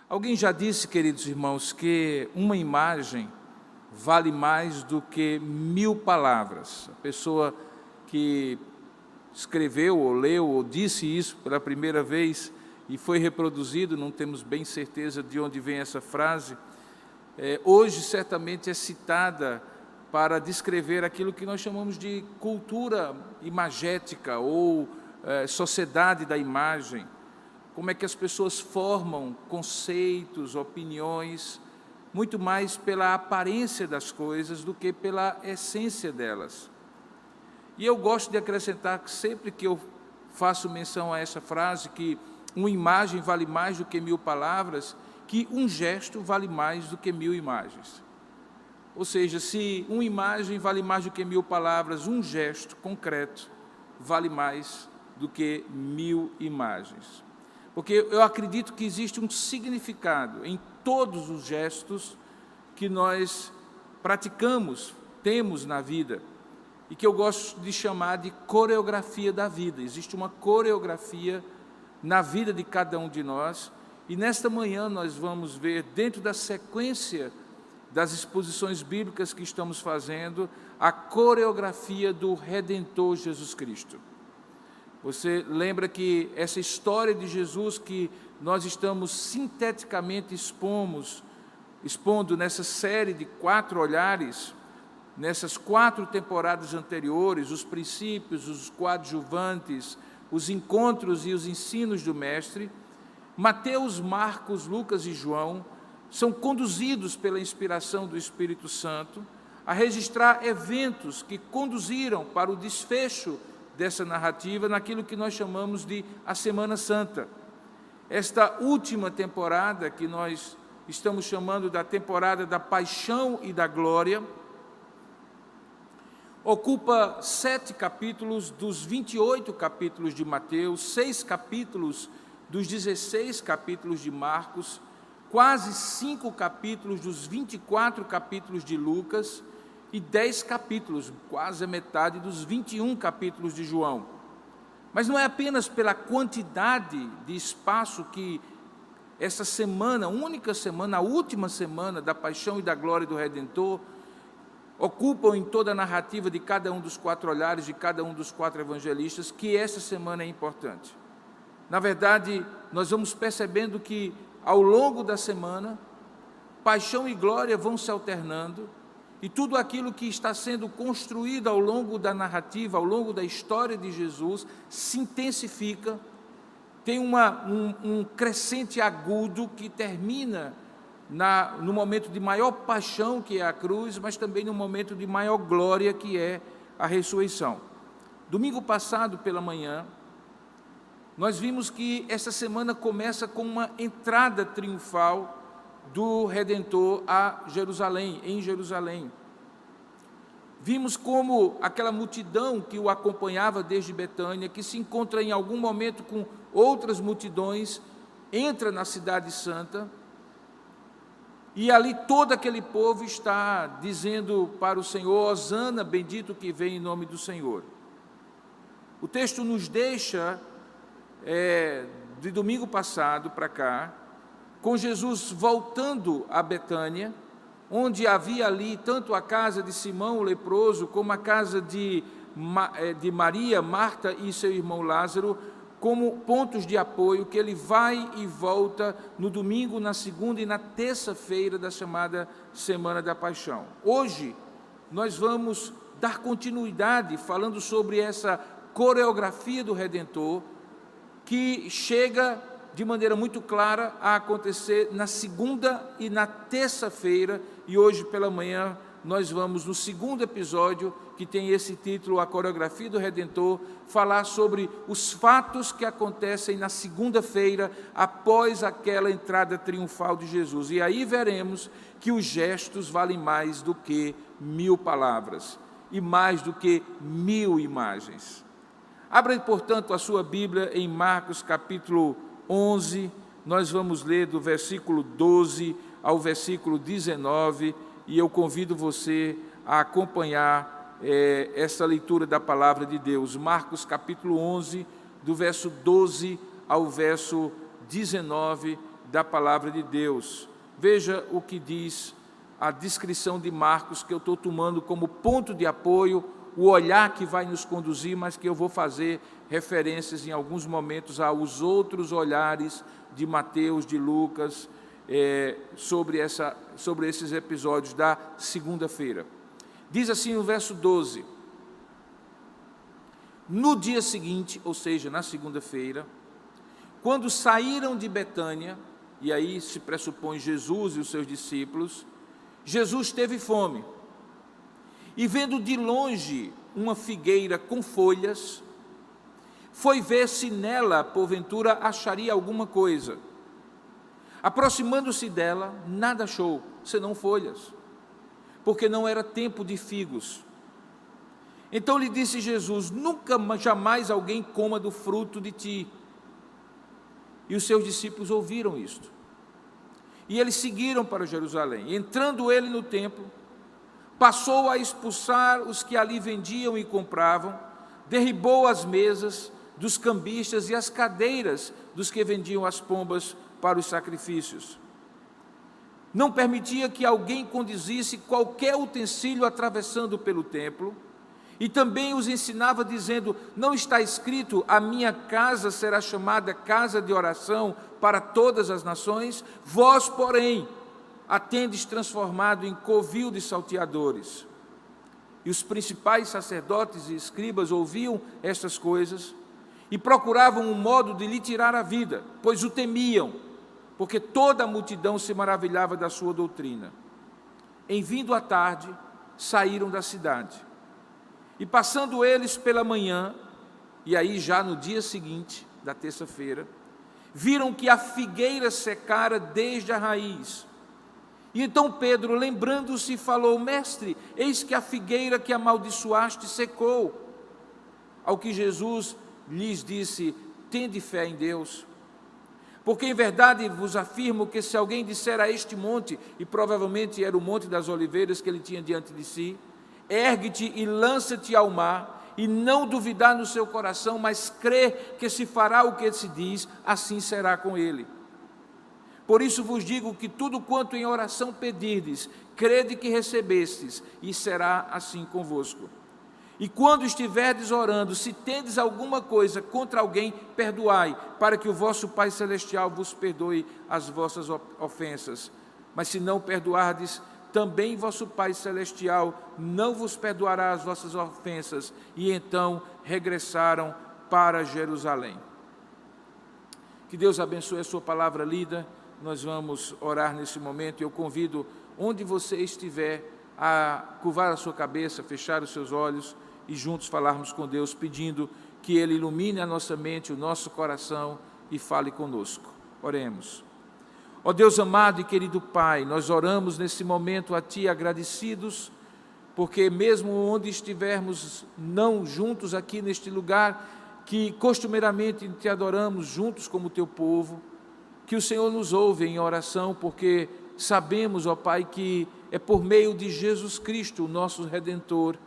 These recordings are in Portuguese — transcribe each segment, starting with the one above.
Alguém já disse, queridos irmãos, que uma imagem vale mais do que 1000 palavras. A pessoa que escreveu, ou leu, ou disse isso pela primeira vez e foi reproduzido, não temos bem certeza de onde vem essa frase, hoje certamente é citada para descrever aquilo que nós chamamos de cultura imagética ou sociedade da imagem. Como é que as pessoas formam conceitos, opiniões, muito mais pela aparência das coisas do que pela essência delas. E eu gosto de acrescentar que sempre que eu faço menção a essa frase, que uma imagem vale mais do que 1000 palavras, que um gesto vale mais do que 1000 imagens. Ou seja, se uma imagem vale mais do que 1000 palavras, um gesto concreto vale mais do que 1000 imagens. Porque eu acredito que existe um significado em todos os gestos que nós praticamos, temos na vida, e que eu gosto de chamar de coreografia da vida. Existe uma coreografia na vida de cada um de nós, e nesta manhã nós vamos ver, dentro da sequência das exposições bíblicas que estamos fazendo, a coreografia do Redentor Jesus Cristo. Você lembra que essa história de Jesus que nós estamos sinteticamente expondo nessa série de 4 olhares, nessas 4 temporadas anteriores, os princípios, os coadjuvantes, os encontros e os ensinos do Mestre, Mateus, Marcos, Lucas e João são conduzidos pela inspiração do Espírito Santo a registrar eventos que conduziram para o desfecho dessa narrativa naquilo que nós chamamos de a Semana Santa. Esta última temporada, que nós estamos chamando da temporada da Paixão e da Glória, ocupa 7 capítulos dos 28 capítulos de Mateus, 6 capítulos dos 16 capítulos de Marcos, quase 5 capítulos dos 24 capítulos de Lucas e 10 capítulos, quase a metade dos 21 capítulos de João. Mas não é apenas pela quantidade de espaço que essa semana, única semana, a última semana da Paixão e da Glória do Redentor, ocupam em toda a narrativa de cada um dos 4 olhares, de cada um dos 4 evangelistas, que essa semana é importante. Na verdade, nós vamos percebendo que, ao longo da semana, paixão e glória vão se alternando, e tudo aquilo que está sendo construído ao longo da narrativa, ao longo da história de Jesus, se intensifica, tem um crescente agudo que termina no momento de maior paixão, que é a cruz, mas também no momento de maior glória, que é a ressurreição. Domingo passado, pela manhã, nós vimos que essa semana começa com uma entrada triunfal do Redentor a Jerusalém, em Jerusalém. Vimos como aquela multidão que o acompanhava desde Betânia, que se encontra em algum momento com outras multidões, entra na cidade santa, e ali todo aquele povo está dizendo para o Senhor: Hosana, bendito que vem em nome do Senhor. O texto nos deixa, de domingo passado para cá, com Jesus voltando a Betânia, onde havia ali tanto a casa de Simão o leproso, como a casa de Maria, Marta e seu irmão Lázaro, como pontos de apoio, que ele vai e volta no domingo, na segunda e na terça-feira da chamada Semana da Paixão. Hoje, nós vamos dar continuidade falando sobre essa coreografia do Redentor, que chega de maneira muito clara a acontecer na segunda e na terça-feira, e hoje pela manhã nós vamos, no segundo episódio, que tem esse título, A Coreografia do Redentor, falar sobre os fatos que acontecem na segunda-feira, após aquela entrada triunfal de Jesus. E aí veremos que os gestos valem mais do que 1000 palavras, e mais do que 1000 imagens. Abra, portanto, a sua Bíblia em Marcos capítulo 11, nós vamos ler do versículo 12 ao versículo 19, e eu convido você a acompanhar essa leitura da palavra de Deus. Marcos capítulo 11, do verso 12 ao verso 19, da palavra de Deus. Veja o que diz a descrição de Marcos, que eu estou tomando como ponto de apoio, o olhar que vai nos conduzir, mas que eu vou fazer referências em alguns momentos aos outros olhares de Mateus, de Lucas, sobre esses episódios da segunda-feira. Diz assim no verso 12: no dia seguinte, ou seja, na segunda-feira, quando saíram de Betânia, e aí se pressupõe Jesus e os seus discípulos, Jesus teve fome. E vendo de longe uma figueira com folhas, foi ver se nela, porventura, acharia alguma coisa. Aproximando-se dela, nada achou, senão folhas, porque não era tempo de figos. Então lhe disse Jesus: nunca jamais alguém coma do fruto de ti. E os seus discípulos ouviram isto. E eles seguiram para Jerusalém. Entrando ele no templo, passou a expulsar os que ali vendiam e compravam, derribou as mesas dos cambistas e as cadeiras dos que vendiam as pombas para os sacrifícios. Não permitia que alguém conduzisse qualquer utensílio atravessando pelo templo, e também os ensinava dizendo: não está escrito, a minha casa será chamada casa de oração para todas as nações? Vós, porém, a tendes transformado em covil de salteadores. E os principais sacerdotes e escribas ouviam estas coisas e procuravam um modo de lhe tirar a vida, pois o temiam, porque toda a multidão se maravilhava da sua doutrina. Em vindo a tarde, saíram da cidade. E passando eles pela manhã, e aí já no dia seguinte, da terça-feira, viram que a figueira secara desde a raiz. E então Pedro, lembrando-se, falou: mestre, eis que a figueira que amaldiçoaste secou. Ao que Jesus lhes disse: tende fé em Deus. Porque em verdade vos afirmo que se alguém disser a este monte, e provavelmente era o Monte das Oliveiras que ele tinha diante de si, ergue-te e lança-te ao mar, e não duvidar no seu coração, mas crer que se fará o que se diz, assim será com ele. Por isso vos digo que tudo quanto em oração pedirdes, crede que recebestes, e será assim convosco. E quando estiverdes orando, se tendes alguma coisa contra alguém, perdoai, para que o vosso Pai Celestial vos perdoe as vossas ofensas. Mas se não perdoardes, também vosso Pai Celestial não vos perdoará as vossas ofensas. E então regressaram para Jerusalém. Que Deus abençoe a sua palavra lida. Nós vamos orar nesse momento. Eu convido, onde você estiver, a curvar a sua cabeça, fechar os seus olhos e juntos falarmos com Deus, pedindo que Ele ilumine a nossa mente, o nosso coração e fale conosco. Oremos. Ó Deus amado e querido Pai, nós oramos nesse momento a Ti agradecidos, porque mesmo onde estivermos não juntos aqui neste lugar, que costumeiramente Te adoramos juntos como Teu povo, que o Senhor nos ouve em oração, porque sabemos, ó Pai, que é por meio de Jesus Cristo, o nosso Redentor,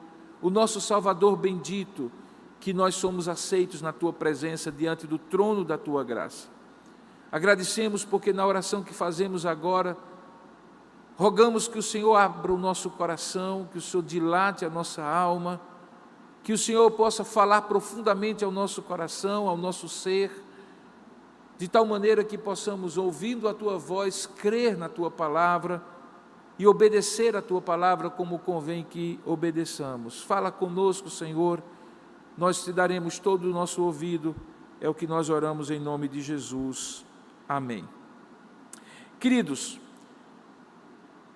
o nosso Salvador bendito, que nós somos aceitos na Tua presença diante do trono da Tua graça. Agradecemos porque na oração que fazemos agora, rogamos que o Senhor abra o nosso coração, que o Senhor dilate a nossa alma, que o Senhor possa falar profundamente ao nosso coração, ao nosso ser, de tal maneira que possamos, ouvindo a Tua voz, crer na Tua palavra e obedecer a Tua palavra como convém que obedeçamos. Fala conosco, Senhor, nós Te daremos todo o nosso ouvido, é o que nós oramos em nome de Jesus. Amém. Queridos,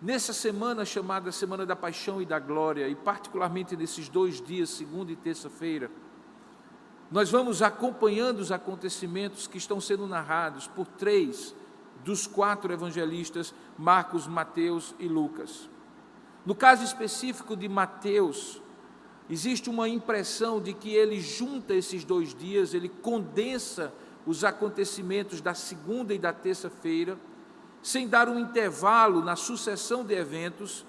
nessa semana chamada Semana da Paixão e da Glória, e particularmente nesses 2 dias, segunda e terça-feira, nós vamos acompanhando os acontecimentos que estão sendo narrados por 3 dos 4 evangelistas, Marcos, Mateus e Lucas. No caso específico de Mateus, existe uma impressão de que ele junta esses 2 dias, ele condensa os acontecimentos da segunda e da terça-feira, sem dar um intervalo na sucessão de eventos,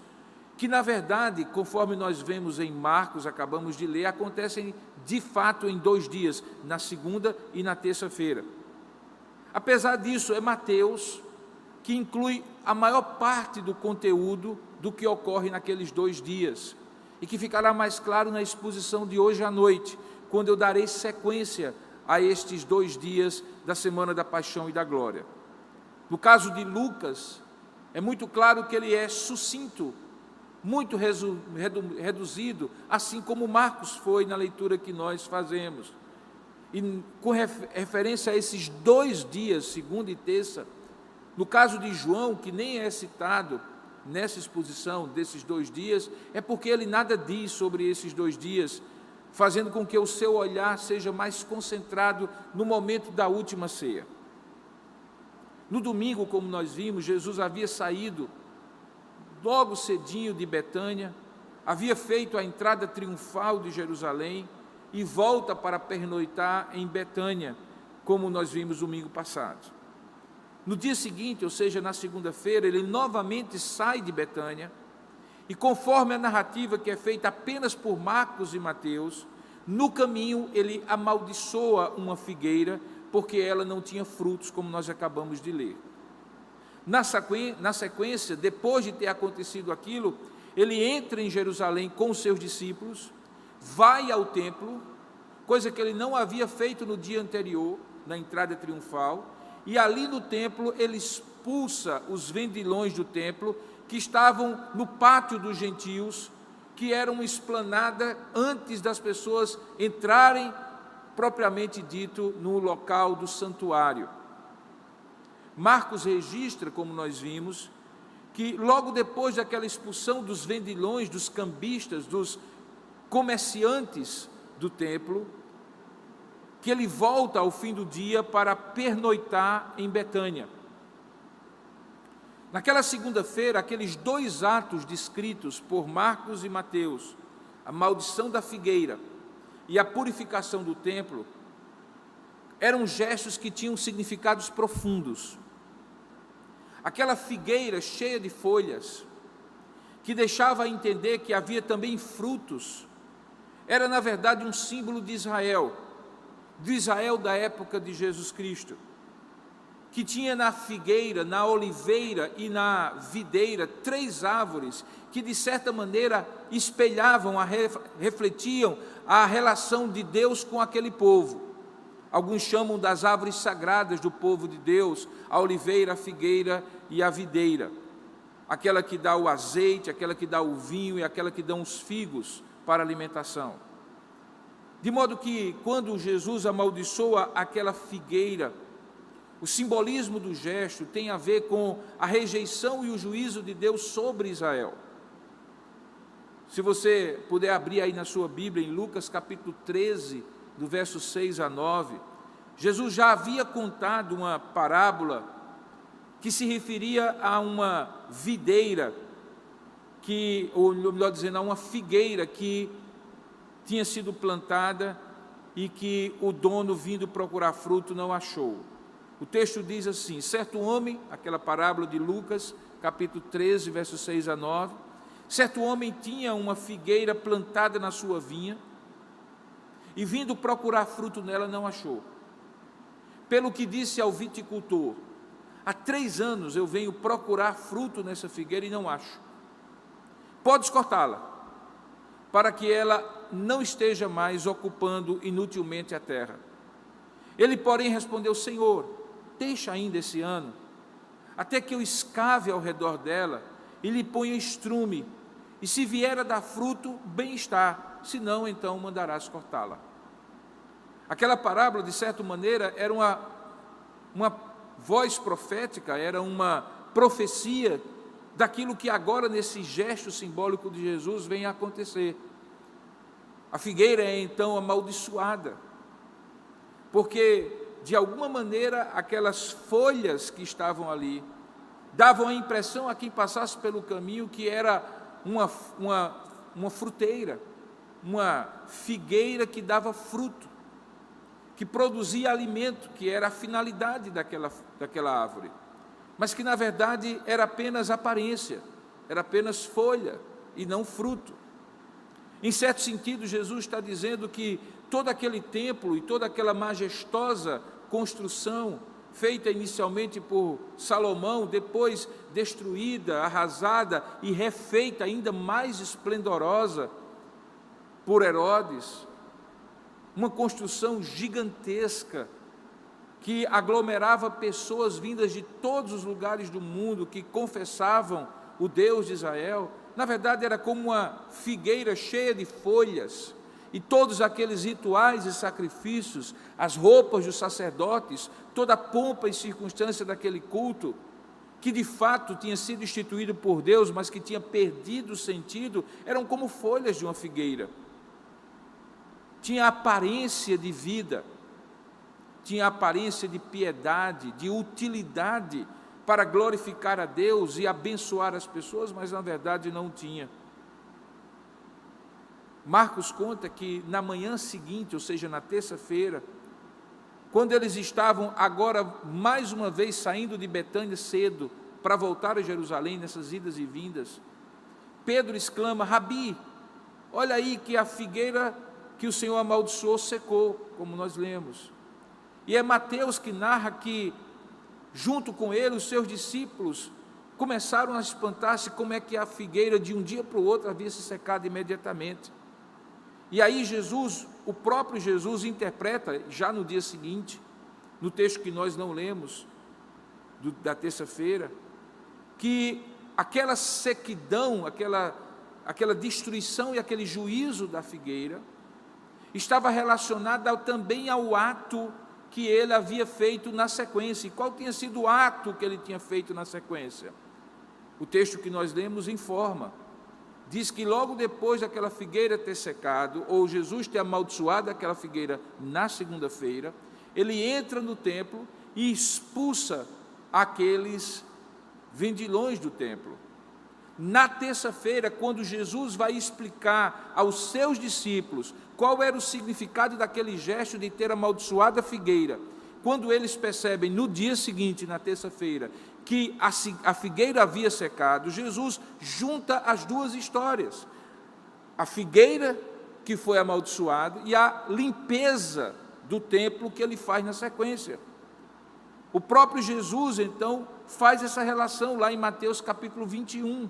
que na verdade, conforme nós vemos em Marcos, acabamos de ler, acontecem de fato em 2 dias, na segunda e na terça-feira. Apesar disso, é Mateus que inclui a maior parte do conteúdo do que ocorre naqueles 2 dias, e que ficará mais claro na exposição de hoje à noite, quando eu darei sequência a estes 2 dias da Semana da Paixão e da Glória. No caso de Lucas, é muito claro que ele é sucinto, muito reduzido, assim como Marcos foi na leitura que nós fazemos. E com referência a esses 2 dias, segunda e terça, no caso de João, que nem é citado nessa exposição desses 2 dias, é porque ele nada diz sobre esses 2 dias, fazendo com que o seu olhar seja mais concentrado no momento da última ceia. No domingo, como nós vimos, Jesus havia saído logo cedinho de Betânia, havia feito a entrada triunfal de Jerusalém e volta para pernoitar em Betânia, como nós vimos domingo passado. No dia seguinte, ou seja, na segunda-feira, ele novamente sai de Betânia e, conforme a narrativa que é feita apenas por Marcos e Mateus, no caminho ele amaldiçoa uma figueira porque ela não tinha frutos, como nós acabamos de ler. Na sequência, depois de ter acontecido aquilo, ele entra em Jerusalém com os seus discípulos, vai ao templo, coisa que ele não havia feito no dia anterior, na entrada triunfal, e ali no templo ele expulsa os vendilhões do templo, que estavam no pátio dos gentios, que era uma esplanada antes das pessoas entrarem, propriamente dito, no local do santuário. Marcos registra, como nós vimos, que logo depois daquela expulsão dos vendilhões, dos cambistas, dos comerciantes do templo, que ele volta ao fim do dia para pernoitar em Betânia. Naquela segunda-feira, aqueles 2 atos descritos por Marcos e Mateus, a maldição da figueira e a purificação do templo, eram gestos que tinham significados profundos. Aquela figueira cheia de folhas, que deixava a entender que havia também frutos, era na verdade um símbolo de Israel da época de Jesus Cristo, que tinha na figueira, na oliveira e na videira 3 árvores que de certa maneira espelhavam, refletiam a relação de Deus com aquele povo. Alguns chamam das árvores sagradas do povo de Deus, a oliveira, a figueira e a videira. Aquela que dá o azeite, aquela que dá o vinho e aquela que dá os figos para alimentação. De modo que, quando Jesus amaldiçoa aquela figueira, o simbolismo do gesto tem a ver com a rejeição e o juízo de Deus sobre Israel. Se você puder abrir aí na sua Bíblia, em Lucas capítulo 13, do verso 6 a 9, Jesus já havia contado uma parábola que se referia a uma videira, ou melhor dizendo, a uma figueira que tinha sido plantada e que o dono, vindo procurar fruto, não achou. O texto diz assim: certo homem, aquela parábola de Lucas, capítulo 13, versos 6 a 9, certo homem tinha uma figueira plantada na sua vinha, e vindo procurar fruto nela, não achou. Pelo que disse ao viticultor: há 3 anos eu venho procurar fruto nessa figueira e não acho. Podes cortá-la, para que ela não esteja mais ocupando inutilmente a terra. Ele, porém, respondeu: Senhor, deixa ainda esse ano, até que eu escave ao redor dela e lhe ponha estrume, e se vier a dar fruto, bem está, se não, então mandarás cortá-la. Aquela parábola, de certa maneira, era uma voz profética, era uma profecia daquilo que agora, nesse gesto simbólico de Jesus, vem a acontecer. A figueira é então amaldiçoada, porque, de alguma maneira, aquelas folhas que estavam ali davam a impressão a quem passasse pelo caminho que era uma fruteira, uma figueira que dava fruto, que produzia alimento, que era a finalidade daquela árvore, mas que na verdade era apenas aparência, era apenas folha e não fruto. Em certo sentido, Jesus está dizendo que todo aquele templo e toda aquela majestosa construção feita inicialmente por Salomão, depois destruída, arrasada e refeita ainda mais esplendorosa por Herodes. Uma construção gigantesca que aglomerava pessoas vindas de todos os lugares do mundo que confessavam o Deus de Israel. Na verdade, era como uma figueira cheia de folhas, e todos aqueles rituais e sacrifícios, as roupas dos sacerdotes, toda a pompa e circunstância daquele culto, que de fato tinha sido instituído por Deus, mas que tinha perdido o sentido, eram como folhas de uma figueira. Tinha aparência de vida, tinha aparência de piedade, de utilidade para glorificar a Deus e abençoar as pessoas, mas na verdade não tinha. Marcos conta que na manhã seguinte, ou seja, na terça-feira, quando eles estavam agora mais uma vez saindo de Betânia cedo para voltar a Jerusalém nessas idas e vindas, Pedro exclama: Rabi, olha aí que a figueira que o Senhor amaldiçoou secou, como nós lemos. E é Mateus que narra que, junto com ele, os seus discípulos começaram a espantar-se como é que a figueira de um dia para o outro havia se secado imediatamente. E aí Jesus, o próprio Jesus, interpreta, já no dia seguinte, no texto que nós não lemos, da terça-feira, que aquela sequidão, aquela destruição e aquele juízo da figueira estava relacionada também ao ato que ele havia feito na sequência. E qual tinha sido o ato que ele tinha feito na sequência? O texto que nós lemos informa. Diz que logo depois daquela figueira ter secado, ou Jesus ter amaldiçoado aquela figueira na segunda-feira, ele entra no templo e expulsa aqueles vendilhões do templo. Na terça-feira, quando Jesus vai explicar aos seus discípulos qual era o significado daquele gesto de ter amaldiçoado a figueira, quando eles percebem no dia seguinte, na terça-feira, que a figueira havia secado, Jesus junta as duas histórias: a figueira que foi amaldiçoada e a limpeza do templo que ele faz na sequência. O próprio Jesus, então, faz essa relação lá em Mateus capítulo 21,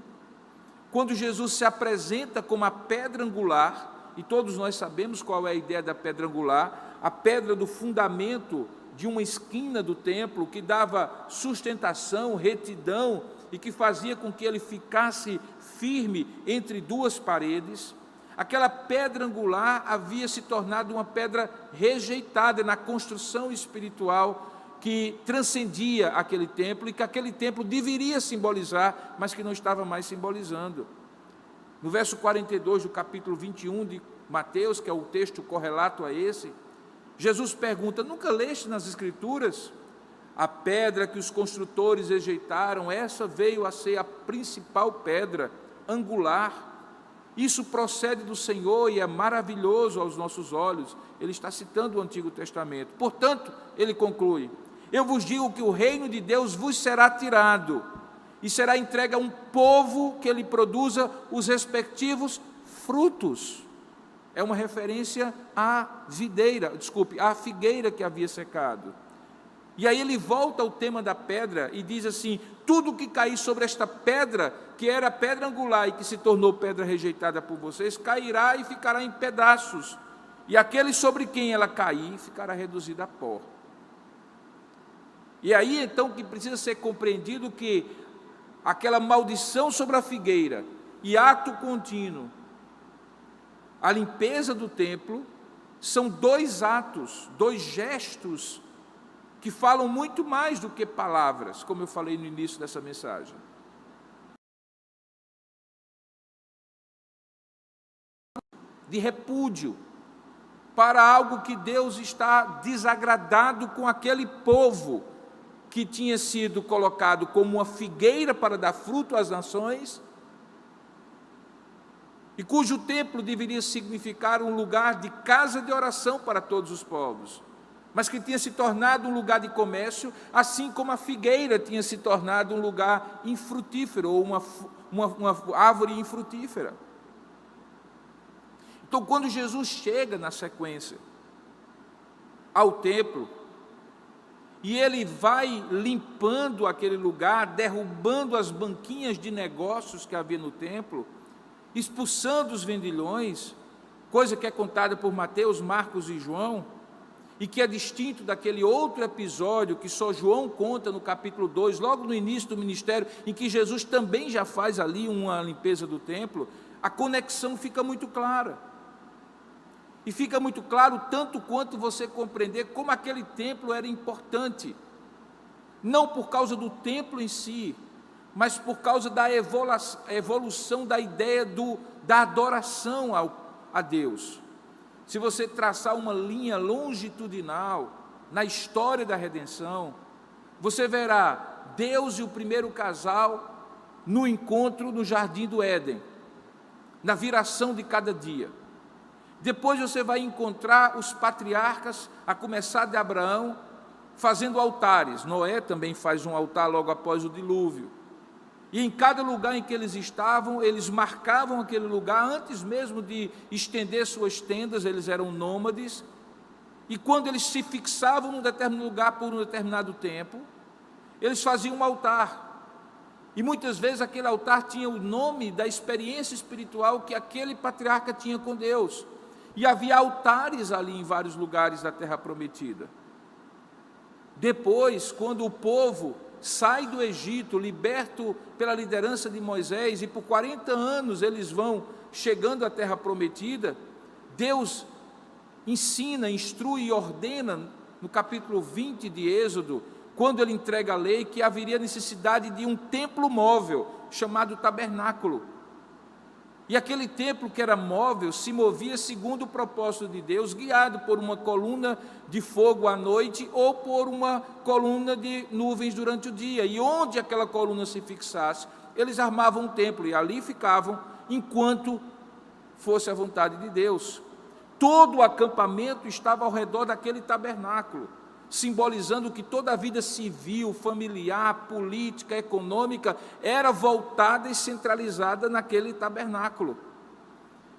quando Jesus se apresenta como a pedra angular, e todos nós sabemos qual é a ideia da pedra angular, a pedra do fundamento de uma esquina do templo, que dava sustentação, retidão, e que fazia com que ele ficasse firme entre duas paredes. Aquela pedra angular havia se tornado uma pedra rejeitada na construção espiritual que transcendia aquele templo, e que aquele templo deveria simbolizar, mas que não estava mais simbolizando. No verso 42 do capítulo 21 de Mateus, que é o texto correlato a esse, Jesus pergunta: nunca leste nas Escrituras? A pedra que os construtores rejeitaram, essa veio a ser a principal pedra angular. Isso procede do Senhor e é maravilhoso aos nossos olhos. Ele está citando o Antigo Testamento. Portanto, ele conclui: eu vos digo que o reino de Deus vos será tirado e será entregue a um povo que lhe produza os respectivos frutos. É uma referência à à figueira que havia secado. E aí ele volta ao tema da pedra e diz assim: tudo que cair sobre esta pedra, que era pedra angular e que se tornou pedra rejeitada por vocês, cairá e ficará em pedaços, e aquele sobre quem ela cair ficará reduzido a pó. E aí então que precisa ser compreendido que aquela maldição sobre a figueira e ato contínuo, a limpeza do templo, são dois atos, dois gestos que falam muito mais do que palavras, como eu falei no início dessa mensagem. De repúdio para algo que Deus está desagradado com aquele povo que tinha sido colocado como uma figueira para dar fruto às nações, e cujo templo deveria significar um lugar de casa de oração para todos os povos, mas que tinha se tornado um lugar de comércio, assim como a figueira tinha se tornado um lugar infrutífero, ou uma árvore infrutífera. Então, quando Jesus chega na sequência ao templo, e ele vai limpando aquele lugar, derrubando as banquinhas de negócios que havia no templo, expulsando os vendilhões, coisa que é contada por Mateus, Marcos e João, e que é distinto daquele outro episódio que só João conta no capítulo 2, logo no início do ministério, em que Jesus também já faz ali uma limpeza do templo. A conexão fica muito clara. E fica muito claro tanto quanto você compreender como aquele templo era importante, não por causa do templo em si, mas por causa da evolução da ideia da adoração a Deus. Se você traçar uma linha longitudinal na história da redenção, você verá Deus e o primeiro casal no encontro no Jardim do Éden, na viração de cada dia. Depois você vai encontrar os patriarcas, a começar de Abraão, fazendo altares. Noé também faz um altar logo após o dilúvio. E em cada lugar em que eles estavam, eles marcavam aquele lugar, antes mesmo de estender suas tendas, eles eram nômades, e quando eles se fixavam num determinado lugar por um determinado tempo, eles faziam um altar, e muitas vezes aquele altar tinha o nome da experiência espiritual que aquele patriarca tinha com Deus, e havia altares ali em vários lugares da terra prometida. Depois, quando o povo sai do Egito, liberto pela liderança de Moisés, e por 40 anos eles vão chegando à terra prometida, Deus ensina, instrui e ordena, no capítulo 20 de Êxodo, quando ele entrega a lei, que haveria necessidade de um templo móvel, chamado tabernáculo. E aquele templo que era móvel, se movia segundo o propósito de Deus, guiado por uma coluna de fogo à noite, ou por uma coluna de nuvens durante o dia, e onde aquela coluna se fixasse, eles armavam um templo, e ali ficavam, enquanto fosse a vontade de Deus. Todo o acampamento estava ao redor daquele tabernáculo, simbolizando que toda a vida civil, familiar, política, econômica, era voltada e centralizada naquele tabernáculo.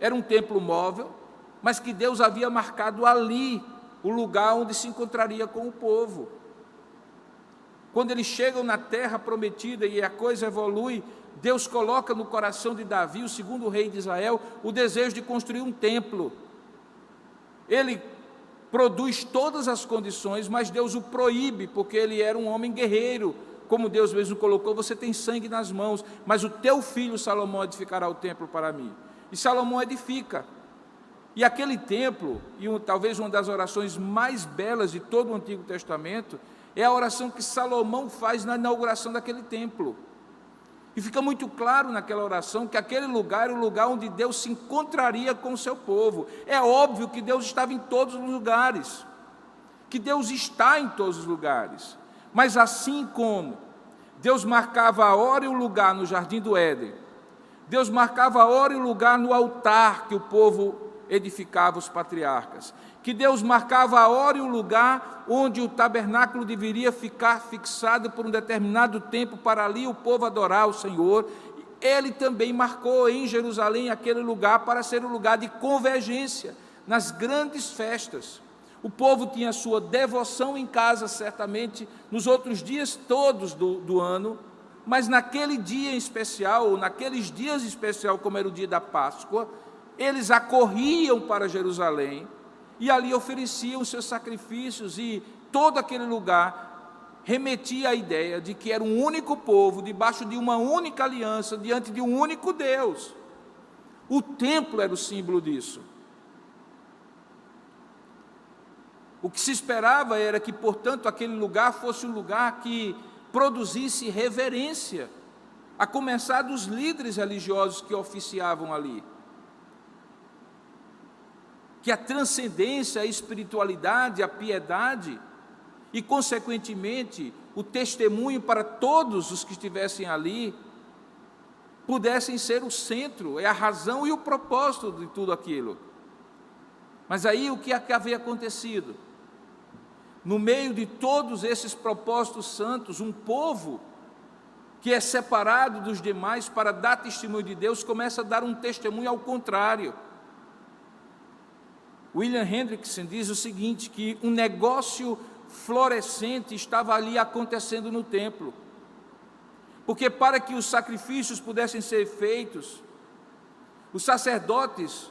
Era um templo móvel, mas que Deus havia marcado ali, o lugar onde se encontraria com o povo. Quando eles chegam na terra prometida e a coisa evolui, Deus coloca no coração de Davi, o segundo rei de Israel, o desejo de construir um templo. Ele produz todas as condições, mas Deus o proíbe, porque ele era um homem guerreiro, como Deus mesmo colocou: você tem sangue nas mãos, mas o teu filho Salomão edificará o templo para mim. E Salomão edifica. E aquele templo, talvez uma das orações mais belas de todo o Antigo Testamento, é a oração que Salomão faz na inauguração daquele templo. E fica muito claro naquela oração que aquele lugar era o lugar onde Deus se encontraria com o seu povo. É óbvio que Deus estava em todos os lugares, que Deus está em todos os lugares, mas assim como Deus marcava a hora e o lugar no Jardim do Éden, Deus marcava a hora e o lugar no altar que o povo edificava, os patriarcas, que Deus marcava a hora e o lugar onde o tabernáculo deveria ficar fixado por um determinado tempo para ali o povo adorar o Senhor. Ele também marcou em Jerusalém aquele lugar para ser um lugar de convergência nas grandes festas. O povo tinha sua devoção em casa, certamente, nos outros dias todos do ano, mas naquele dia em especial, ou naqueles dias em especial, como era o dia da Páscoa, eles acorriam para Jerusalém e ali ofereciam seus sacrifícios, e todo aquele lugar remetia à ideia de que era um único povo, debaixo de uma única aliança, diante de um único Deus. O templo era o símbolo disso. O que se esperava era que, portanto, aquele lugar fosse um lugar que produzisse reverência, a começar dos líderes religiosos que oficiavam ali. Que a transcendência, a espiritualidade, a piedade e, consequentemente, o testemunho para todos os que estivessem ali pudessem ser o centro, é a razão e o propósito de tudo aquilo. Mas aí o que havia acontecido? No meio de todos esses propósitos santos, um povo que é separado dos demais para dar testemunho de Deus, começa a dar um testemunho ao contrário. William Hendrickson diz o seguinte, que um negócio florescente estava ali acontecendo no templo. Porque para que os sacrifícios pudessem ser feitos, os sacerdotes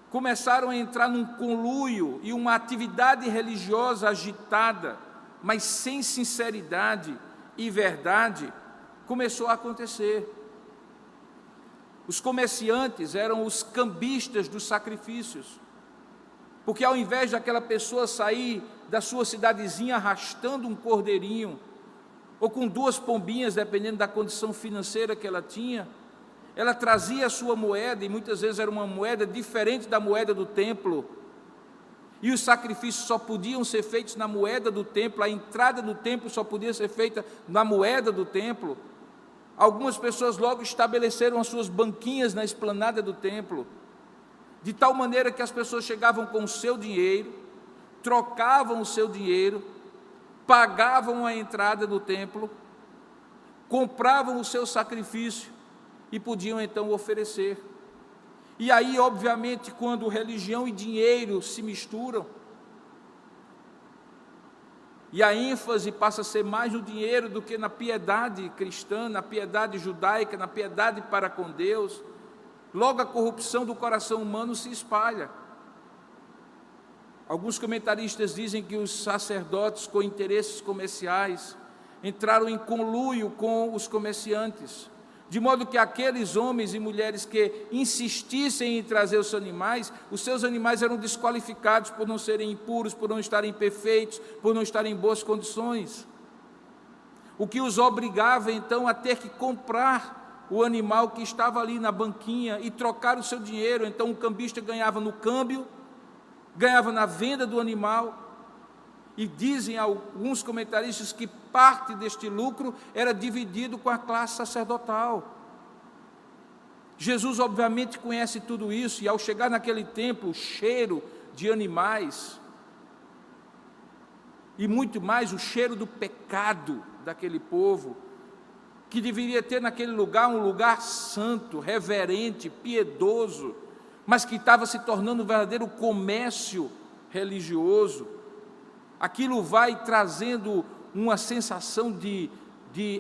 começaram a entrar num conluio e uma atividade religiosa agitada, mas sem sinceridade e verdade, começou a acontecer. Os comerciantes eram os cambistas dos sacrifícios, porque ao invés daquela pessoa sair da sua cidadezinha arrastando um cordeirinho, ou com 2 pombinhas, dependendo da condição financeira que ela tinha, ela trazia a sua moeda, e muitas vezes era uma moeda diferente da moeda do templo, e os sacrifícios só podiam ser feitos na moeda do templo, a entrada do templo só podia ser feita na moeda do templo. Algumas pessoas logo estabeleceram as suas banquinhas na esplanada do templo, de tal maneira que as pessoas chegavam com o seu dinheiro, trocavam o seu dinheiro, pagavam a entrada do templo, compravam o seu sacrifício e podiam então oferecer. E aí, obviamente, quando religião e dinheiro se misturam, e a ênfase passa a ser mais no dinheiro do que na piedade cristã, na piedade judaica, na piedade para com Deus, logo a corrupção do coração humano se espalha. Alguns comentaristas dizem que os sacerdotes com interesses comerciais entraram em conluio com os comerciantes, de modo que aqueles homens e mulheres que insistissem em trazer os seus animais eram desqualificados por não serem impuros, por não estarem perfeitos, por não estarem em boas condições. O que os obrigava então a ter que comprar o animal que estava ali na banquinha e trocar o seu dinheiro. Então o cambista ganhava no câmbio, ganhava na venda do animal, e dizem alguns comentaristas que parte deste lucro era dividido com a classe sacerdotal. Jesus obviamente conhece tudo isso, e ao chegar naquele templo, o cheiro de animais, e muito mais o cheiro do pecado daquele povo, que deveria ter naquele lugar um lugar santo, reverente, piedoso, mas que estava se tornando um verdadeiro comércio religioso. Aquilo vai trazendo uma sensação de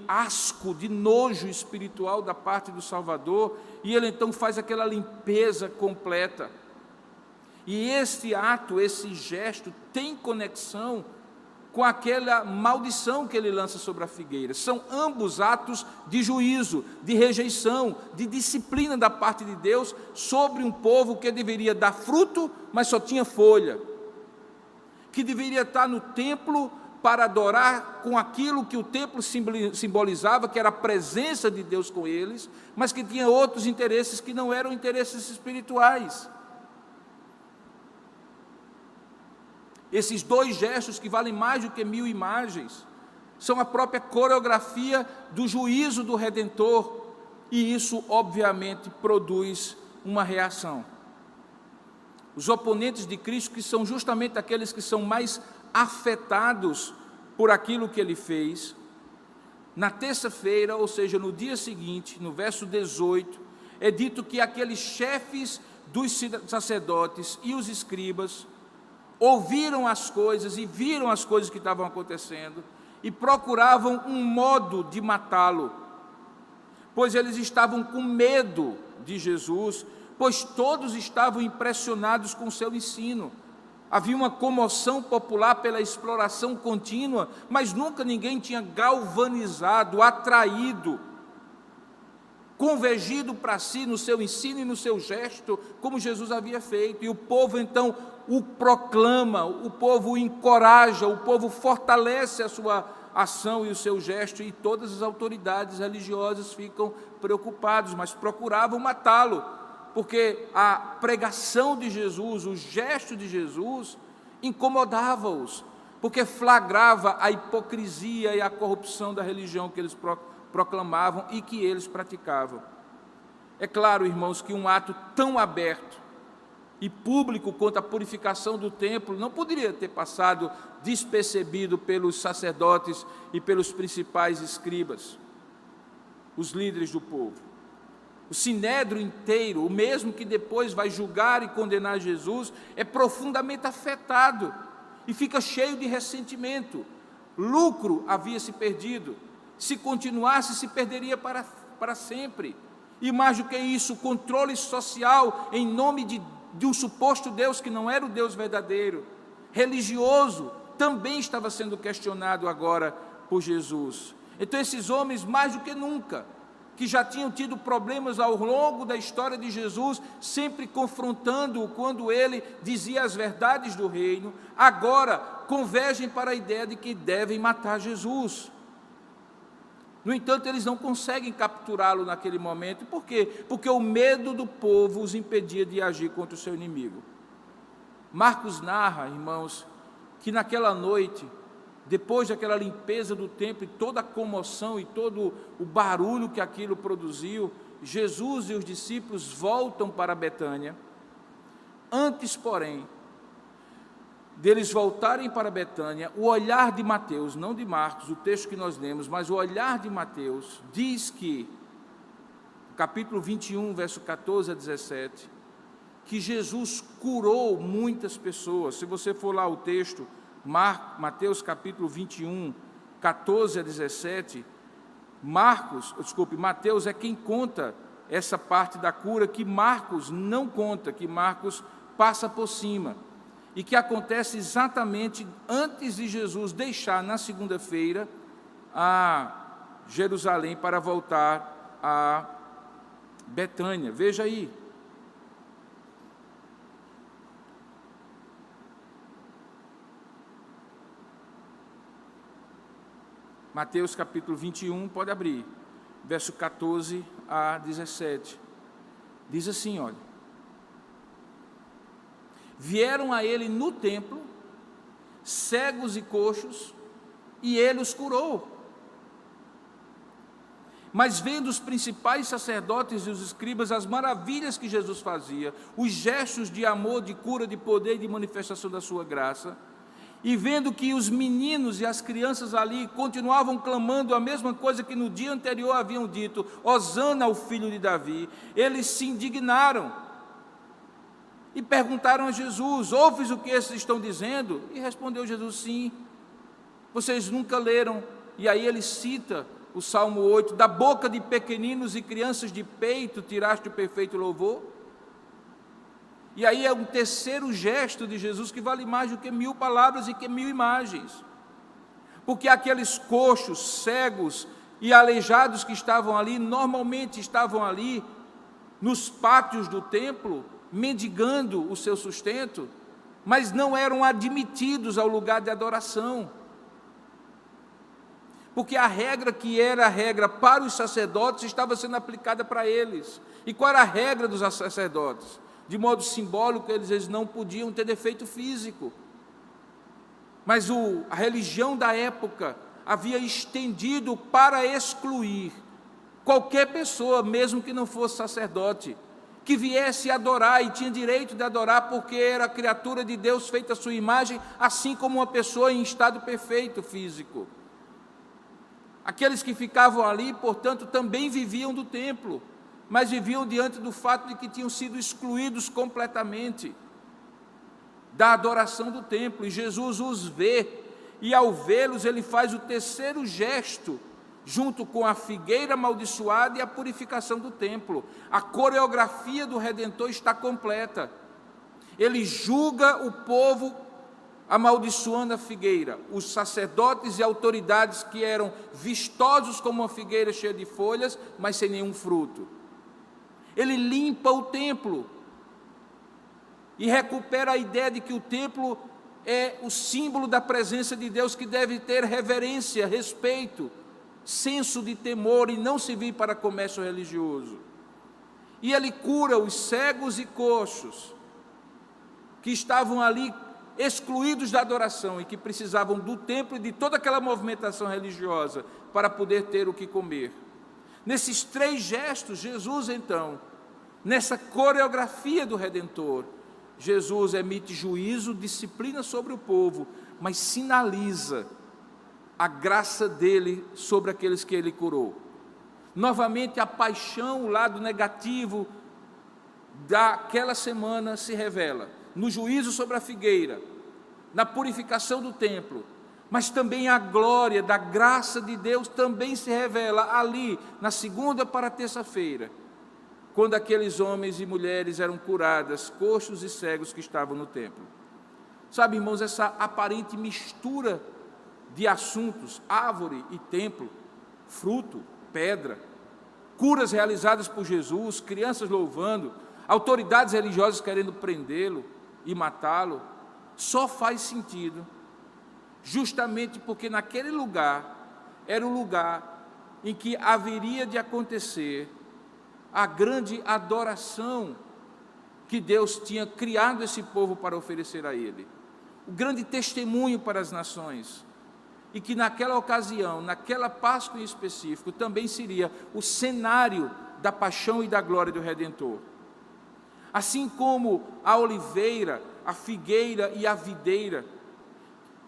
asco, de nojo espiritual da parte do Salvador, e ele então faz aquela limpeza completa. E este ato, esse gesto, tem conexão com aquela maldição que ele lança sobre a figueira. São ambos atos de juízo, de rejeição, de disciplina da parte de Deus sobre um povo que deveria dar fruto, mas só tinha folha, que deveria estar no templo para adorar com aquilo que o templo simbolizava, que era a presença de Deus com eles, mas que tinha outros interesses que não eram interesses espirituais. Esses 2 gestos, que valem mais do que 1000 imagens, são a própria coreografia do juízo do Redentor, e isso obviamente produz uma reação. Os oponentes de Cristo, que são justamente aqueles que são mais afetados por aquilo que ele fez, na terça-feira, ou seja, no dia seguinte, no verso 18, é dito que aqueles chefes dos sacerdotes e os escribas ouviram as coisas e viram as coisas que estavam acontecendo e procuravam um modo de matá-lo, pois eles estavam com medo de Jesus, pois todos estavam impressionados com o seu ensino. Havia uma comoção popular pela exploração contínua, mas nunca ninguém tinha galvanizado, atraído, convergido para si no seu ensino e no seu gesto, como Jesus havia feito. E o povo então o proclama, o povo o encoraja, o povo fortalece a sua ação e o seu gesto, e todas as autoridades religiosas ficam preocupadas, mas procuravam matá-lo, porque a pregação de Jesus, o gesto de Jesus, incomodava-os, porque flagrava a hipocrisia e a corrupção da religião que eles proclamavam e que eles praticavam. É claro, irmãos, que um ato tão aberto e público quanto a purificação do templo não poderia ter passado despercebido pelos sacerdotes e pelos principais escribas, os líderes do povo. O sinédrio inteiro, o mesmo que depois vai julgar e condenar Jesus, é profundamente afetado. e fica cheio de ressentimento. Lucro havia se perdido. Se continuasse, se perderia para sempre. E mais do que isso, controle social em nome de um suposto Deus que não era o Deus verdadeiro. Religioso também estava sendo questionado agora por Jesus. Então esses homens, mais do que nunca, que já tinham tido problemas ao longo da história de Jesus, sempre confrontando-o quando ele dizia as verdades do reino, agora convergem para a ideia de que devem matar Jesus. No entanto, eles não conseguem capturá-lo naquele momento. Por quê? Porque o medo do povo os impedia de agir contra o seu inimigo. Marcos narra, irmãos, que naquela noite, depois daquela limpeza do templo, e toda a comoção e todo o barulho que aquilo produziu, Jesus e os discípulos voltam para Betânia. Antes, porém, deles voltarem para Betânia, o olhar de Mateus, não de Marcos, o texto que nós lemos, mas o olhar de Mateus, diz que, no capítulo 21, verso 14 a 17, que Jesus curou muitas pessoas. Se você for lá o texto, Mateus capítulo 21, 14 a 17, Mateus é quem conta essa parte da cura que Marcos não conta, que Marcos passa por cima, e que acontece exatamente antes de Jesus deixar na segunda-feira a Jerusalém para voltar a Betânia. Veja aí. Mateus capítulo 21, pode abrir, verso 14 a 17. Diz assim, olha: vieram a ele no templo cegos e coxos, e ele os curou. Mas vendo os principais sacerdotes e os escribas as maravilhas que Jesus fazia, os gestos de amor, de cura, de poder e de manifestação da sua graça, e vendo que os meninos e as crianças ali continuavam clamando a mesma coisa que no dia anterior haviam dito, Hosana ao filho de Davi, eles se indignaram e perguntaram a Jesus, ouves o que esses estão dizendo? E respondeu Jesus, sim. Vocês nunca leram? E aí ele cita o Salmo 8, da boca de pequeninos e crianças de peito tiraste o perfeito louvor. E aí é um terceiro gesto de Jesus que vale mais do que 1000 palavras e que 1000 imagens. Porque aqueles coxos, cegos e aleijados que estavam ali, normalmente estavam ali nos pátios do templo, mendigando o seu sustento, mas não eram admitidos ao lugar de adoração. Porque a regra que era a regra para os sacerdotes estava sendo aplicada para eles. E qual era a regra dos sacerdotes? De modo simbólico, eles não podiam ter defeito físico. Mas a religião da época havia estendido para excluir qualquer pessoa, mesmo que não fosse sacerdote, que viesse adorar e tinha direito de adorar porque era criatura de Deus feita à sua imagem, assim como uma pessoa em estado perfeito físico. Aqueles que ficavam ali, portanto, também viviam do templo, mas viviam diante do fato de que tinham sido excluídos completamente da adoração do templo, e Jesus os vê, e ao vê-los ele faz o terceiro gesto, junto com a figueira amaldiçoada e a purificação do templo. A coreografia do Redentor está completa. Ele julga o povo amaldiçoando a figueira, os sacerdotes e autoridades que eram vistosos como uma figueira cheia de folhas, mas sem nenhum fruto. Ele limpa o templo e recupera a ideia de que o templo é o símbolo da presença de Deus, que deve ter reverência, respeito, senso de temor e não servir para comércio religioso. E ele cura os cegos e coxos que estavam ali excluídos da adoração e que precisavam do templo e de toda aquela movimentação religiosa para poder ter o que comer. Nesses três gestos, Jesus então, nessa coreografia do Redentor, Jesus emite juízo, disciplina sobre o povo, mas sinaliza a graça dele sobre aqueles que ele curou. Novamente a paixão, o lado negativo daquela semana se revela. No juízo sobre a figueira, na purificação do templo, mas também a glória da graça de Deus também se revela ali, na segunda para a terça-feira, quando aqueles homens e mulheres eram curadas, coxos e cegos que estavam no templo. Sabe, irmãos, essa aparente mistura de assuntos, árvore e templo, fruto, pedra, curas realizadas por Jesus, crianças louvando, autoridades religiosas querendo prendê-lo e matá-lo, só faz sentido justamente porque naquele lugar era o lugar em que haveria de acontecer a grande adoração que Deus tinha criado esse povo para oferecer a ele, o grande testemunho para as nações, e que naquela ocasião, naquela Páscoa em específico, também seria o cenário da paixão e da glória do Redentor. Assim como a oliveira, a figueira e a videira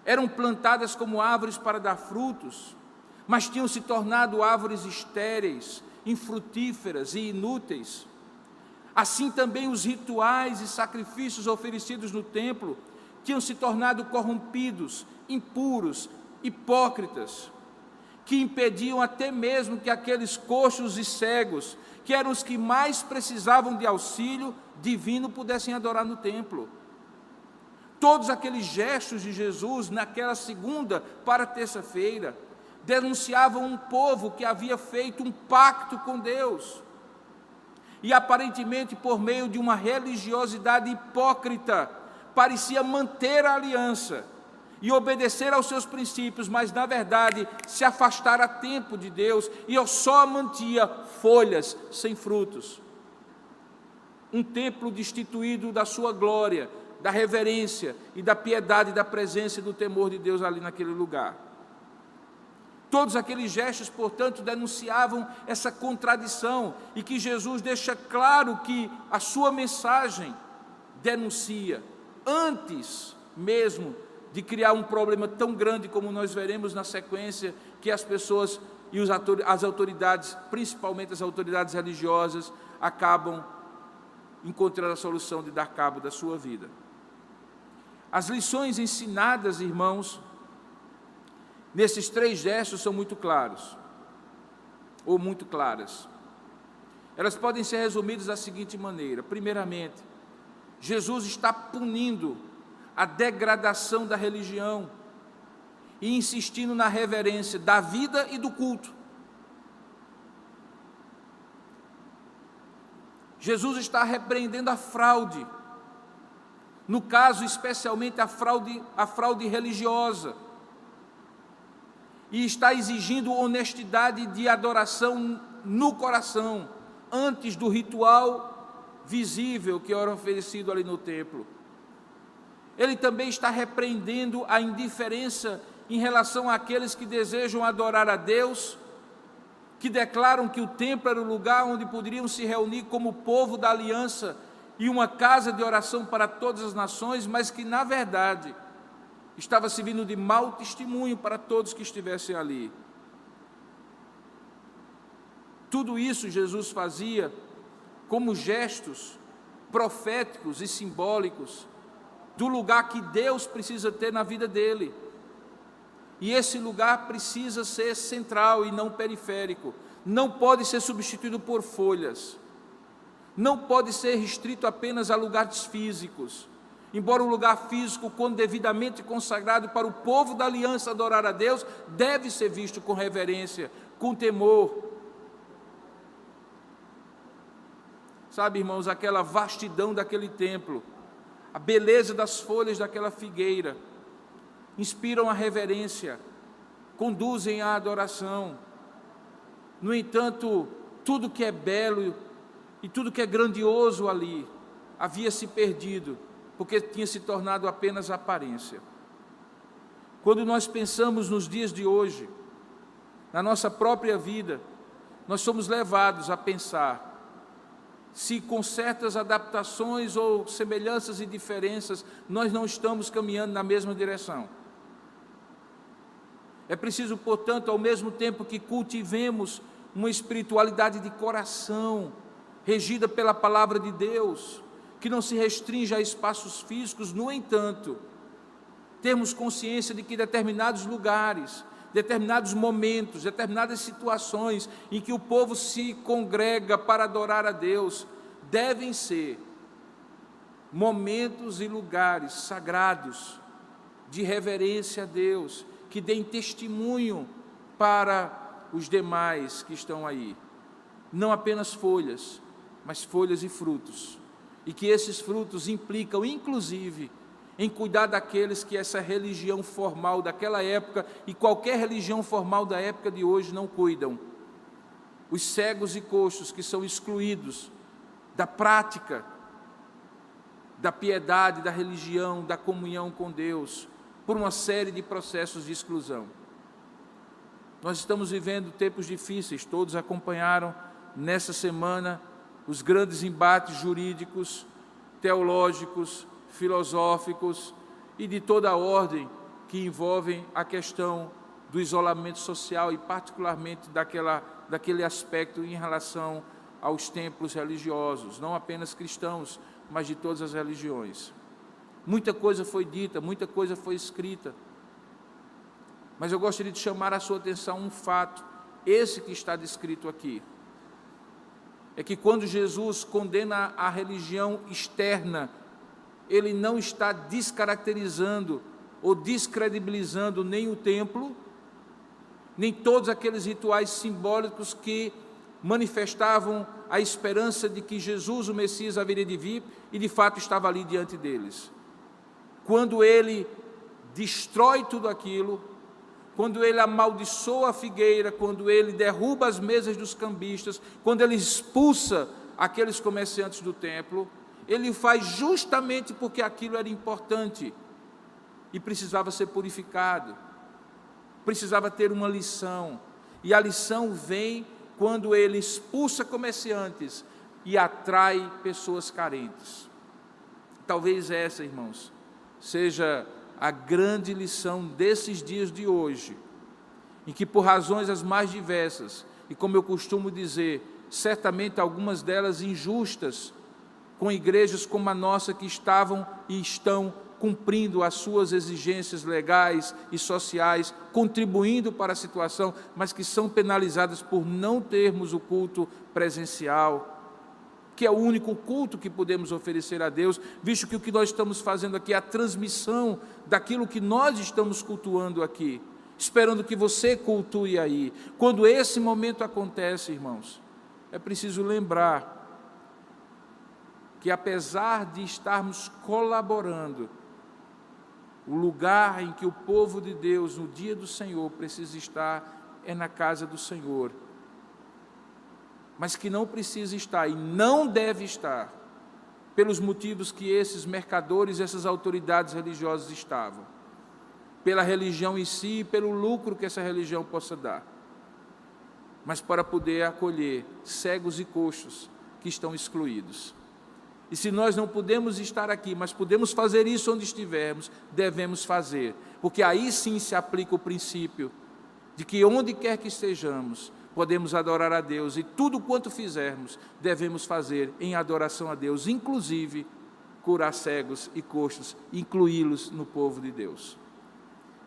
eram plantadas como árvores para dar frutos, mas tinham se tornado árvores estéreis, infrutíferas e inúteis. Assim também os rituais e sacrifícios oferecidos no templo tinham se tornado corrompidos, impuros, hipócritas, que impediam até mesmo que aqueles coxos e cegos, que eram os que mais precisavam de auxílio divino, pudessem adorar no templo. Todos aqueles gestos de Jesus, naquela segunda para terça-feira, denunciavam um povo que havia feito um pacto com Deus, e aparentemente por meio de uma religiosidade hipócrita, parecia manter a aliança e obedecer aos seus princípios, mas na verdade se afastar a tempo de Deus, e eu só mantinha folhas sem frutos. Um templo destituído da sua glória, da reverência e da piedade, da presença e do temor de Deus ali naquele lugar. Todos aqueles gestos, portanto, denunciavam essa contradição, e que Jesus deixa claro que a sua mensagem denuncia, antes mesmo de criar um problema tão grande como nós veremos na sequência, que as pessoas e as autoridades, principalmente as autoridades religiosas, acabam encontrando a solução de dar cabo da sua vida. As lições ensinadas, irmãos, nesses três gestos são muito claros, ou muito claras. Elas podem ser resumidas da seguinte maneira: primeiramente, Jesus está punindo a degradação da religião e insistindo na reverência da vida e do culto. Jesus está repreendendo a fraude, no caso especialmente a fraude religiosa, e está exigindo honestidade de adoração no coração, antes do ritual visível que era oferecido ali no templo. Ele também está repreendendo a indiferença em relação àqueles que desejam adorar a Deus, que declaram que o templo era o lugar onde poderiam se reunir como povo da aliança e uma casa de oração para todas as nações, mas que, na verdade, estava servindo de mau testemunho para todos que estivessem ali. Tudo isso Jesus fazia como gestos proféticos e simbólicos do lugar que Deus precisa ter na vida dele. E esse lugar precisa ser central e não periférico. Não pode ser substituído por folhas. Não pode ser restrito apenas a lugares físicos. Embora o lugar físico, quando devidamente consagrado para o povo da aliança adorar a Deus, deve ser visto com reverência, com temor. Sabe, irmãos, aquela vastidão daquele templo, a beleza das folhas daquela figueira, inspiram a reverência, conduzem à adoração. No entanto, tudo que é belo e tudo que é grandioso ali havia se perdido, porque tinha se tornado apenas aparência. Quando nós pensamos nos dias de hoje, na nossa própria vida, nós somos levados a pensar se com certas adaptações ou semelhanças e diferenças nós não estamos caminhando na mesma direção. É preciso, portanto, ao mesmo tempo que cultivemos uma espiritualidade de coração, regida pela palavra de Deus, que não se restringe a espaços físicos, no entanto, termos consciência de que determinados lugares, determinados momentos, determinadas situações em que o povo se congrega para adorar a Deus, devem ser momentos e lugares sagrados de reverência a Deus, que deem testemunho para os demais que estão aí. Não apenas folhas, mas folhas e frutos. E que esses frutos implicam, inclusive, em cuidar daqueles que essa religião formal daquela época e qualquer religião formal da época de hoje não cuidam. Os cegos e coxos que são excluídos da prática, da piedade, da religião, da comunhão com Deus, por uma série de processos de exclusão. Nós estamos vivendo tempos difíceis, todos acompanharam nessa semana os grandes embates jurídicos, teológicos, filosóficos e de toda a ordem que envolvem a questão do isolamento social e particularmente daquele aspecto em relação aos templos religiosos, não apenas cristãos, mas de todas as religiões. Muita coisa foi dita, muita coisa foi escrita, mas eu gostaria de chamar a sua atenção a um fato, esse que está descrito aqui. É que quando Jesus condena a religião externa, Ele não está descaracterizando ou descredibilizando nem o templo, nem todos aqueles rituais simbólicos que manifestavam a esperança de que Jesus, o Messias, haveria de vir e de fato estava ali diante deles. Quando Ele destrói tudo aquilo, quando Ele amaldiçoa a figueira, quando Ele derruba as mesas dos cambistas, quando Ele expulsa aqueles comerciantes do templo, Ele faz justamente porque aquilo era importante e precisava ser purificado, precisava ter uma lição, e a lição vem quando Ele expulsa comerciantes e atrai pessoas carentes. Talvez essa, irmãos, seja a grande lição desses dias de hoje, em que por razões as mais diversas, e como eu costumo dizer, certamente algumas delas injustas, com igrejas como a nossa que estavam e estão cumprindo as suas exigências legais e sociais, contribuindo para a situação, mas que são penalizadas por não termos o culto presencial, que é o único culto que podemos oferecer a Deus, visto que o que nós estamos fazendo aqui é a transmissão daquilo que nós estamos cultuando aqui, esperando que você cultue aí. Quando esse momento acontece, irmãos, é preciso lembrar que apesar de estarmos colaborando, o lugar em que o povo de Deus, no dia do Senhor, precisa estar é na casa do Senhor, mas que não precisa estar e não deve estar pelos motivos que esses mercadores, essas autoridades religiosas estavam, pela religião em si e pelo lucro que essa religião possa dar, mas para poder acolher cegos e coxos que estão excluídos. E se nós não podemos estar aqui, mas podemos fazer isso onde estivermos, devemos fazer, porque aí sim se aplica o princípio de que onde quer que estejamos, podemos adorar a Deus, e tudo quanto fizermos, devemos fazer em adoração a Deus, inclusive curar cegos e coxos, incluí-los no povo de Deus.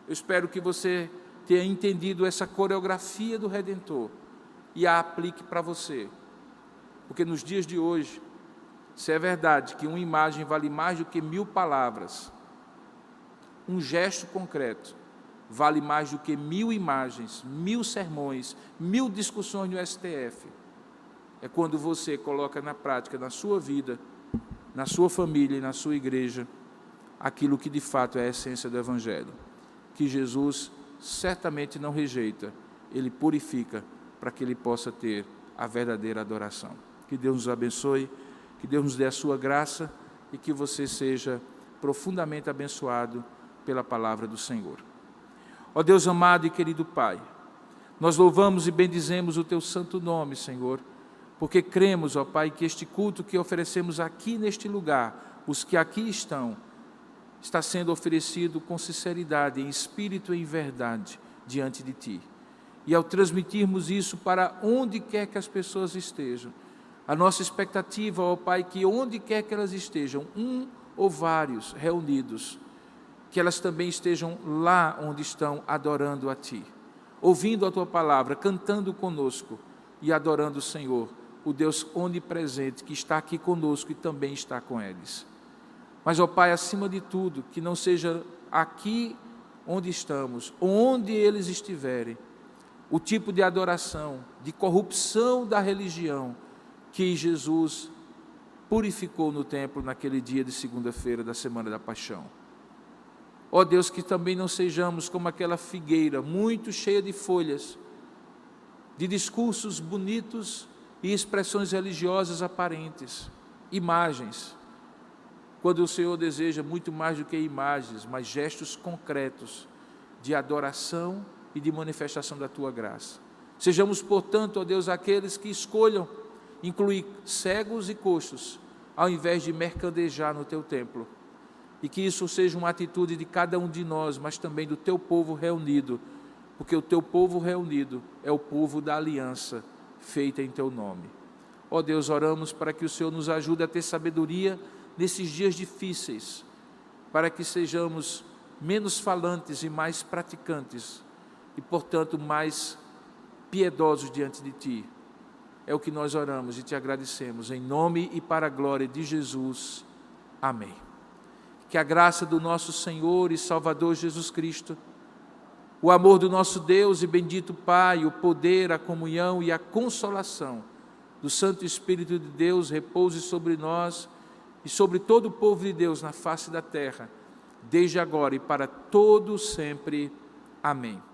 Eu espero que você tenha entendido essa coreografia do Redentor e a aplique para você, porque nos dias de hoje, se é verdade que uma imagem vale mais do que 1000 palavras, um gesto concreto vale mais do que 1000 imagens, 1000 sermões, 1000 discussões no STF. É quando você coloca na prática, na sua vida, na sua família e na sua igreja, aquilo que de fato é a essência do Evangelho, que Jesus certamente não rejeita, Ele purifica para que Ele possa ter a verdadeira adoração. Que Deus nos abençoe, que Deus nos dê a sua graça e que você seja profundamente abençoado pela palavra do Senhor. Ó Deus amado e querido Pai, nós louvamos e bendizemos o Teu santo nome, Senhor, porque cremos, ó Pai, que este culto que oferecemos aqui neste lugar, os que aqui estão, está sendo oferecido com sinceridade, em espírito e em verdade, diante de Ti. E ao transmitirmos isso para onde quer que as pessoas estejam, a nossa expectativa, ó Pai, que onde quer que elas estejam, um ou vários reunidos, que elas também estejam lá onde estão adorando a Ti, ouvindo a Tua palavra, cantando conosco e adorando o Senhor, o Deus onipresente que está aqui conosco e também está com eles. Mas, ó Pai, acima de tudo, que não seja aqui onde estamos, onde eles estiverem, o tipo de adoração, de corrupção da religião que Jesus purificou no templo naquele dia de segunda-feira da Semana da Paixão. Ó Deus, que também não sejamos como aquela figueira muito cheia de folhas, de discursos bonitos e expressões religiosas aparentes, imagens, quando o Senhor deseja muito mais do que imagens, mas gestos concretos de adoração e de manifestação da Tua graça. Sejamos, portanto, ó Deus, aqueles que escolham incluir cegos e coxos, ao invés de mercadejar no Teu templo. E que isso seja uma atitude de cada um de nós, mas também do Teu povo reunido, porque o Teu povo reunido é o povo da aliança feita em Teu nome. Ó Deus, oramos para que o Senhor nos ajude a ter sabedoria nesses dias difíceis, para que sejamos menos falantes e mais praticantes, e portanto mais piedosos diante de Ti. É o que nós oramos e Te agradecemos, em nome e para a glória de Jesus. Amém. Que a graça do nosso Senhor e Salvador Jesus Cristo, o amor do nosso Deus e bendito Pai, o poder, a comunhão e a consolação do Santo Espírito de Deus repouse sobre nós e sobre todo o povo de Deus na face da terra, desde agora e para todo sempre. Amém.